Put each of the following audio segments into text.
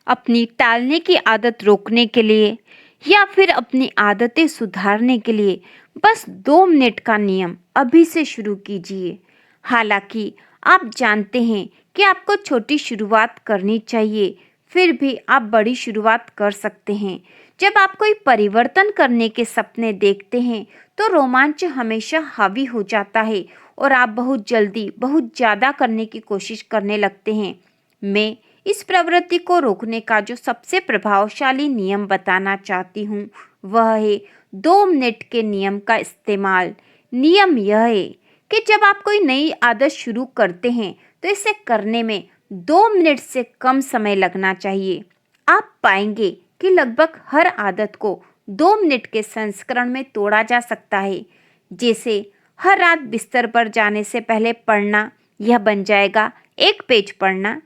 अपनी टालने की आदत रोकने के लिए या फिर अपनी आदतें सुधारने के लिए बस 2 मिनट का नियम अभी से शुरू कीजिए। हालांकि आप जानते हैं कि आपको छोटी शुरुआत करनी चाहिए, फिर भी आप बड़ी शुरुआत कर सकते हैं। जब आप कोई परिवर्तन करने के सपने देखते हैं तो रोमांच हमेशा हावी हो जाता है और आप बहुत जल्दी बहुत ज़्यादा करने की कोशिश करने लगते हैं। मैं इस प्रवृत्ति को रोकने का जो सबसे प्रभावशाली नियम बताना चाहती हूँ वह है 2 मिनट के नियम का इस्तेमाल। नियम यह है कि जब आप कोई नई आदत शुरू करते हैं तो इसे करने में 2 मिनट से कम समय लगना चाहिए। आप पाएंगे कि लगभग हर आदत को 2 मिनट के संस्करण में तोड़ा जा सकता है। जैसे हर रात बिस्तर पर जाने से पहले पढ़ना, यह बन जाएगा 1 पेज पढ़ना।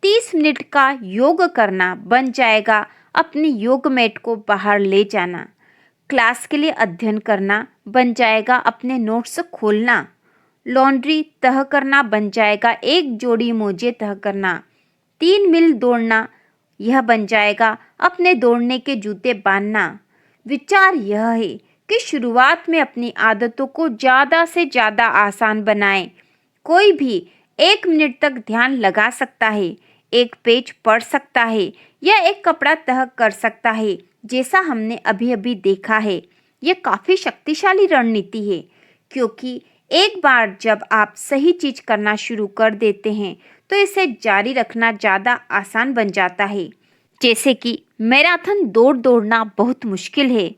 30 मिनट का योग करना बन जाएगा अपनी योग मैट को बाहर ले जाना। क्लास के लिए अध्ययन करना बन जाएगा अपने नोट्स खोलना। लॉन्ड्री तह करना बन जाएगा 1 जोड़ी मोजे तह करना। 3 मील दौड़ना, यह बन जाएगा अपने दौड़ने के जूते बांधना। विचार यह है कि शुरुआत में अपनी आदतों को ज़्यादा से ज़्यादा आसान बनाएं। कोई भी 1 मिनट तक ध्यान लगा सकता है, 1 पेज पढ़ सकता है या एक कपड़ा तह कर सकता है, जैसा हमने अभी अभी देखा है। यह काफ़ी शक्तिशाली रणनीति है, क्योंकि एक बार जब आप सही चीज करना शुरू कर देते हैं तो इसे जारी रखना ज़्यादा आसान बन जाता है। जैसे कि मैराथन दौड़ना बहुत मुश्किल है।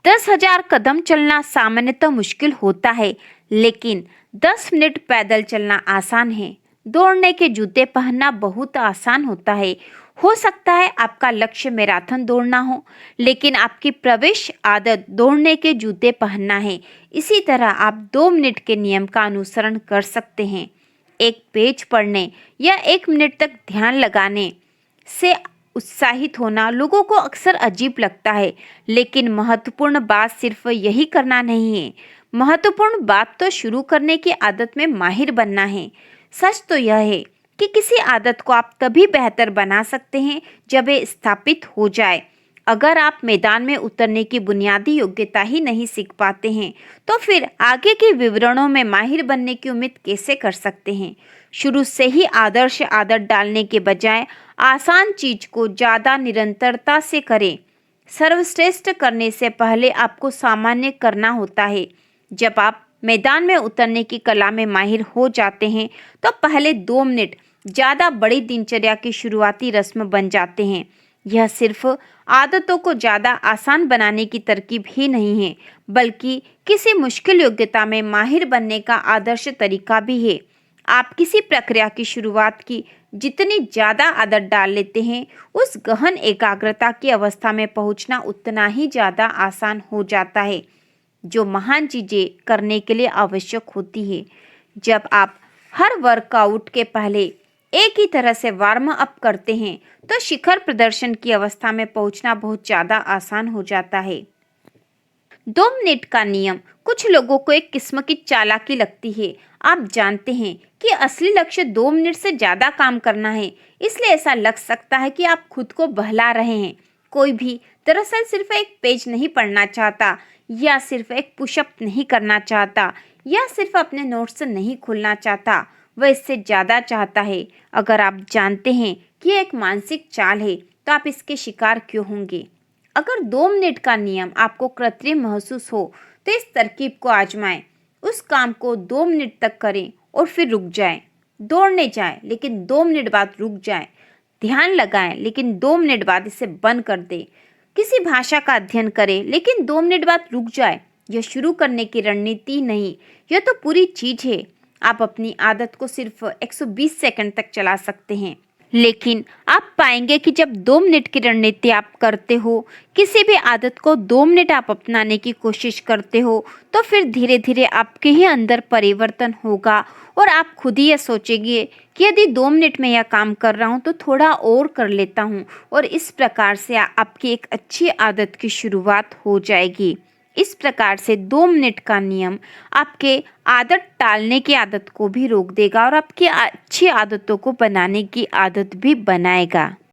10,000 कदम चलना सामान्यतः मुश्किल होता है, लेकिन 10 मिनट पैदल चलना आसान है। दौड़ने के जूते पहनना बहुत आसान होता है। हो सकता है आपका लक्ष्य मैराथन दौड़ना हो, लेकिन आपकी प्रवेश आदत दौड़ने के जूते पहनना है। इसी तरह आप 2 मिनट के नियम का अनुसरण कर सकते हैं। 1 पेज पढ़ने या 1 मिनट तक ध्यान लगाने से उत्साहित होना लोगों को अक्सर अजीब लगता है, लेकिन महत्वपूर्ण बात सिर्फ यही करना नहीं है। महत्वपूर्ण बात तो शुरू करने की आदत में माहिर बनना है। सच तो यह है कि किसी आदत को आप तभी बेहतर बना सकते हैं जब ये स्थापित हो जाए। अगर आप मैदान में उतरने की बुनियादी योग्यता ही नहीं सीख पाते हैं तो फिर आगे के विवरणों में माहिर बनने की उम्मीद कैसे कर सकते हैं। शुरू से ही आदर्श आदत डालने के बजाय आसान चीज को ज़्यादा निरंतरता से करें। सर्वश्रेष्ठ करने से पहले आपको सामान्य करना होता है। जब आप मैदान में उतरने की कला में माहिर हो जाते हैं तो पहले 2 मिनट ज़्यादा बड़ी दिनचर्या की शुरुआती रस्म बन जाते हैं। यह सिर्फ आदतों को ज़्यादा आसान बनाने की तरकीब ही नहीं है, बल्कि किसी मुश्किल योग्यता में माहिर बनने का आदर्श तरीका भी है। आप किसी प्रक्रिया की शुरुआत की जितनी ज़्यादा आदत डाल लेते हैं, उस गहन एकाग्रता की अवस्था में पहुंचना उतना ही ज़्यादा आसान हो जाता है, जो महान चीज़ें करने के लिए आवश्यक होती है। जब आप हर वर्कआउट के पहले एक ही तरह से वार्म अप करते हैं तो शिखर प्रदर्शन की अवस्था में पहुंचना बहुत ज़्यादा आसान हो जाता है। 2 मिनट का नियम कुछ लोगों को एक किस्म की चालाकी लगती है। आप जानते हैं कि असली लक्ष्य 2 मिनट से ज़्यादा काम करना है, इसलिए ऐसा लग सकता है कि आप खुद को बहला रहे हैं। कोई भी दरअसल सिर्फ 1 पेज नहीं पढ़ना चाहता, या सिर्फ एक पुशअप नहीं करना चाहता, या सिर्फ अपने नोट्स नहीं खोलना चाहता, वह इससे ज़्यादा चाहता है। अगर आप जानते हैं कि यह एक मानसिक चाल है तो आप इसके शिकार क्यों होंगे। अगर 2 मिनट का नियम आपको कृत्रिम महसूस हो तो इस तरकीब को आजमाएं। उस काम को 2 मिनट तक करें और फिर रुक जाएं। दौड़ने जाएं लेकिन 2 मिनट बाद रुक जाएं। ध्यान लगाएं लेकिन 2 मिनट बाद इसे बंद कर दें। किसी भाषा का अध्ययन करें लेकिन 2 मिनट बाद रुक जाएं। यह शुरू करने की रणनीति नहीं, यह तो पूरी चीज है। आप अपनी आदत को सिर्फ 120 सेकंड तक चला सकते हैं, लेकिन आप पाएंगे कि जब 2 मिनट की रणनीति आप करते हो, किसी भी आदत को 2 मिनट आप अपनाने की कोशिश करते हो, तो फिर धीरे धीरे आपके ही अंदर परिवर्तन होगा और आप खुद ही ये सोचेंगे कि यदि 2 मिनट में यह काम कर रहा हूँ तो थोड़ा और कर लेता हूँ, और इस प्रकार से आपकी एक अच्छी आदत की शुरुआत हो जाएगी। इस प्रकार से 2 मिनट का नियम आपके आदत टालने की आदत को भी रोक देगा और आपकी अच्छी आदतों को बनाने की आदत भी बनाएगा।